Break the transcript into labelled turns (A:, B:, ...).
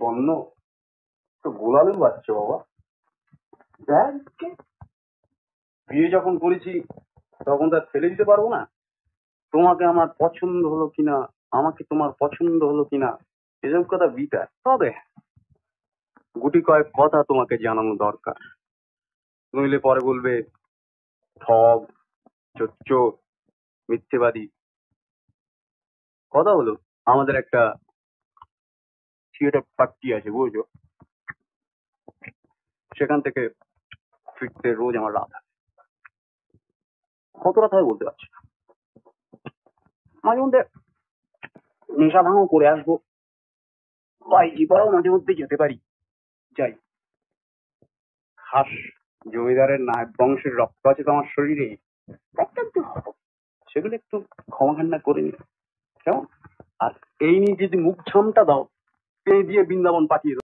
A: বন্য তো গোলালু বাচ্চা বাবা। দেখ, বিয়ে যখন করেছি তখন তো আর ফেলে দিতে পারবো না। তোমাকে আমার পছন্দ হলো কিনা, আমাকে তোমার পছন্দ হলো কিনা, এসব কথা বিতার। তবে গুটি কয়েক কথা তোমাকে জানানো দরকার, নইলে পরে বলবে ঠগ, চোর, মিথ্যেবাদী। কথা হলো, আমাদের একটা থিয়েটার পার্টি আছে বুঝছো, সেখান থেকে ফিরতে রোজ আমার রাত হয়। কত রাত হয় বলতে পারছি না। মাঝে মধ্যে নেশা ভাঙও করে আসবো, বাইজি পড়াও মাঝে মধ্যে যেতে পারি। যাই, খাস জমিদারের নায়ক বংশের রক্ত আছে তো আমার শরীরে, একটু সেগুলো একটু ক্ষমাখান্না করে নি কেমন। আর এই নিয়ে যদি মুখ ঝামটা দাও, এই দিয়ে বৃন্দাবন পাঠিয়ে দাও।